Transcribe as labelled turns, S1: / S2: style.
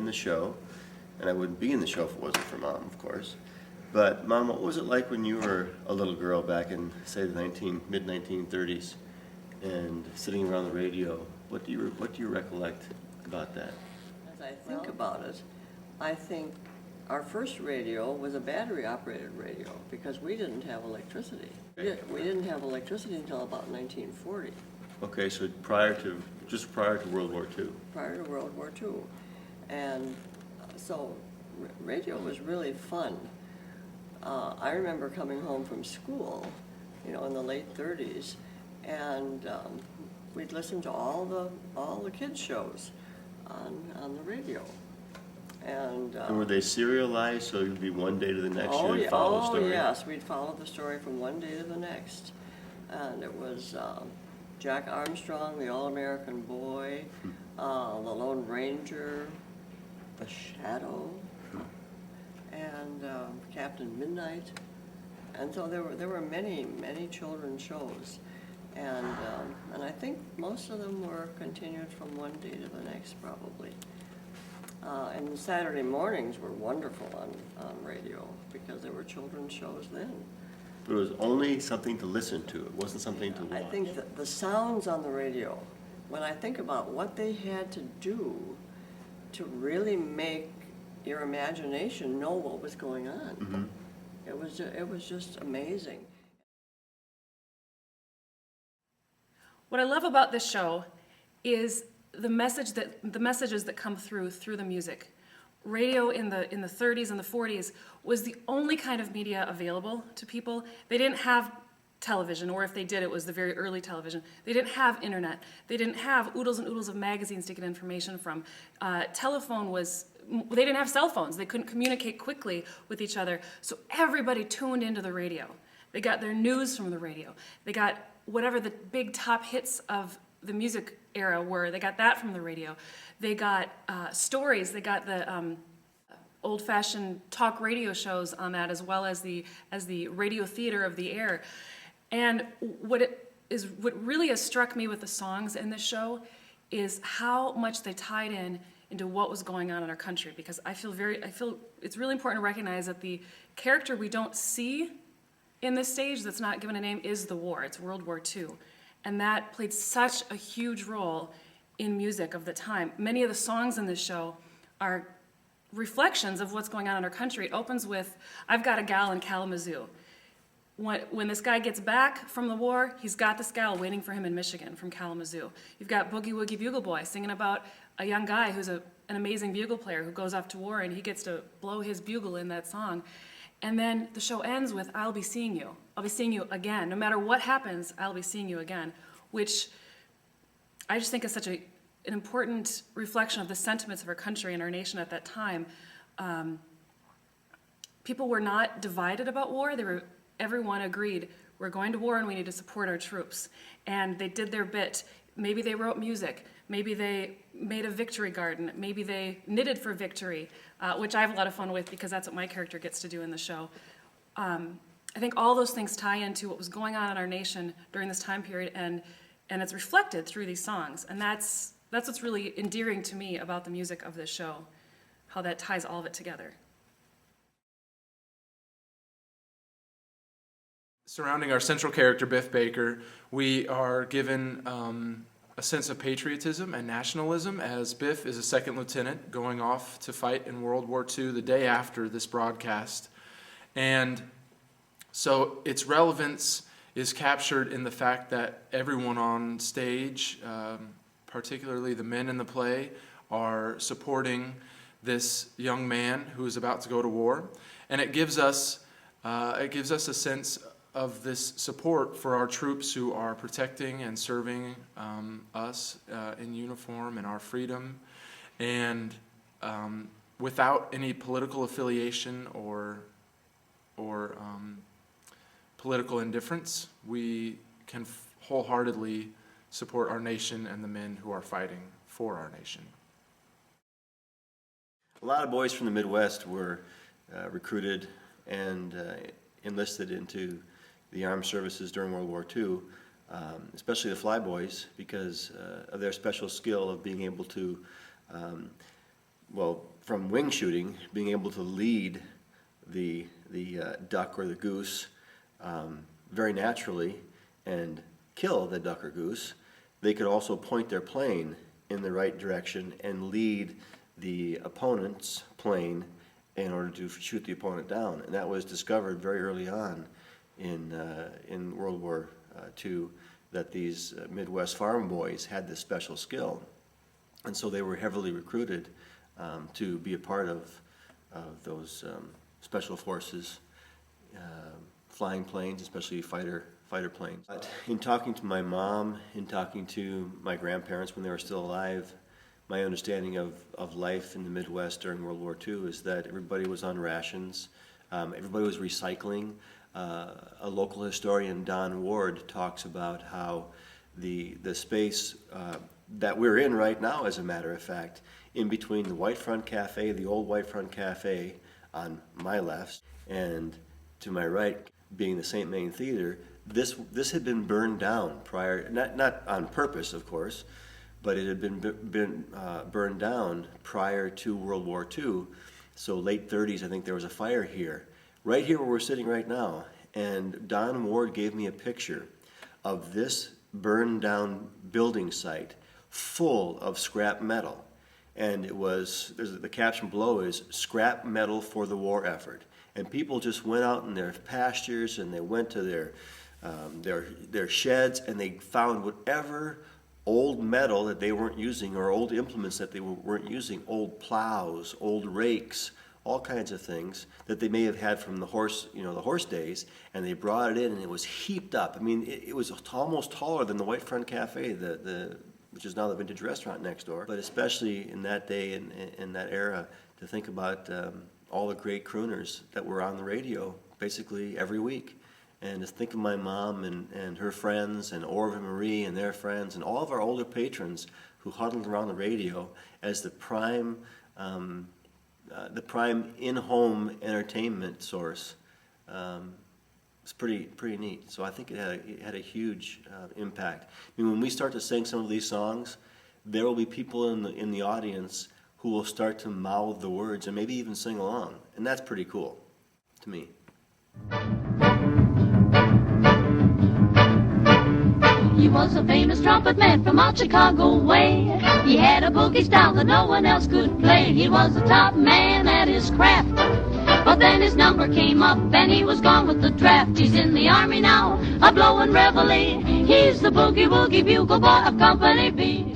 S1: the show, and I wouldn't be in the show if it wasn't for Mom, of course. But Mom, what was it like when you were a little girl back in, say, the mid-1930s, and sitting around the radio? What do you recollect about that?
S2: As I think about it, I think our first radio was a battery-operated radio because we didn't have electricity. We didn't have electricity until about 1940.
S1: Okay, so just prior to World War II.
S2: Prior to World War II. And so radio was really fun. I remember coming home from school, in the late 30s, and we'd listen to all the kids' shows on the radio. And
S1: were they serialized, so you'd be one day to the next, you'd follow the story?
S2: Oh, yes, we'd follow the story from one day to the next. And it was Jack Armstrong, the All-American Boy, the Lone Ranger, the Shadow, and Captain Midnight. And so there were many, many children's shows. And I think most of them were continued from one day to the next, probably. And Saturday mornings were wonderful on radio because there were children's shows then.
S1: But it was only something to listen to. It wasn't something to watch.
S2: I think that the sounds on the radio, when I think about what they had to do to really make your imagination know what was going on, it was just amazing.
S3: What I love about this show is the messages that come through the music. Radio in the 30s and the 40s was the only kind of media available to people. They didn't have television, or if they did, it was the very early television. They didn't have internet. They didn't have oodles and oodles of magazines to get information from. They didn't have cell phones. They couldn't communicate quickly with each other. So everybody tuned into the radio. They got their news from the radio. They got whatever the big top hits of the music era were. They got that from the radio. They got stories. They got the old-fashioned talk radio shows on that, as well as the radio theater of the air. And what really has struck me with the songs in this show is how much they tied into what was going on in our country. Because I feel it's really important to recognize that the character we don't see in this stage that's not given a name is the war. It's World War II. And that played such a huge role in music of the time. Many of the songs in this show are reflections of what's going on in our country. It opens with, "I've Got a Gal in Kalamazoo." When this guy gets back from the war, he's got this gal waiting for him in Michigan from Kalamazoo. You've got Boogie Woogie Bugle Boy singing about a young guy who's an amazing bugle player who goes off to war, and he gets to blow his bugle in that song. And then the show ends with, "I'll be seeing you. I'll be seeing you again. No matter what happens, I'll be seeing you again," which I just think is such an important reflection of the sentiments of our country and our nation at that time. People were not divided about war. Everyone agreed, we're going to war and we need to support our troops. And they did their bit. Maybe they wrote music. Maybe they made a victory garden. Maybe they knitted for victory, which I have a lot of fun with because that's what my character gets to do in the show. I think all those things tie into what was going on in our nation during this time period, and it's reflected through these songs. And that's what's really endearing to me about the music of this show, how that ties all of it together.
S4: Surrounding our central character, Biff Baker, we are given a sense of patriotism and nationalism, as Biff is a second lieutenant going off to fight in World War II the day after this broadcast. And so its relevance is captured in the fact that everyone on stage, particularly the men in the play, are supporting this young man who is about to go to war. And it gives us a sense of this support for our troops who are protecting and serving us in uniform and our freedom, and without any political affiliation or political indifference, we can wholeheartedly support our nation and the men who are fighting for our nation.
S1: A lot of boys from the Midwest were recruited and enlisted into the armed services during World War II, especially the flyboys, because of their special skill of being able to, from wing shooting, being able to lead the duck or the goose very naturally and kill the duck or goose, they could also point their plane in the right direction and lead the opponent's plane in order to shoot the opponent down. And that was discovered very early on in World War II, that these Midwest farm boys had this special skill. And so they were heavily recruited to be a part of those special forces, flying planes, especially fighter planes. But in talking to my mom, in talking to my grandparents when they were still alive, my understanding of life in the Midwest during World War II is that everybody was on rations, everybody was recycling. A local historian, Don Ward, talks about how the space that we're in right now, as a matter of fact, in between the White Front Cafe, the old White Front Cafe on my left, and to my right being the St. Main Theater, this had been burned down prior, not on purpose, of course, but it had been burned down prior to World War II. So late 30s, I think there was a fire here, right here where we're sitting right now. And Don Ward gave me a picture of this burned down building site full of scrap metal. And it was, the caption below is, "Scrap metal for the war effort." And people just went out in their pastures and they went to their sheds and they found whatever old metal that they weren't using, or old implements that they weren't using, old plows, old rakes, all kinds of things that they may have had from the horse days, and they brought it in and it was heaped up. I mean, it was almost taller than the White Front Cafe, which is now the Vintage Restaurant next door. But especially in that day and in that era, to think about all the great crooners that were on the radio basically every week. And to think of my mom and her friends, and Orv and Marie and their friends, and all of our older patrons who huddled around the radio as the prime in-home entertainment source. It's pretty neat. So I think it had a huge impact. I mean, when we start to sing some of these songs, there will be people in the audience who will start to mouth the words and maybe even sing along, and that's pretty cool to me.
S5: He was a famous trumpet man from out Chicago way. He had a boogie style that no one else could play. He was the top man at his craft. But then his number came up and he was gone with the draft. He's in the army now, a blowin' reveille. He's the boogie woogie bugle boy of Company B.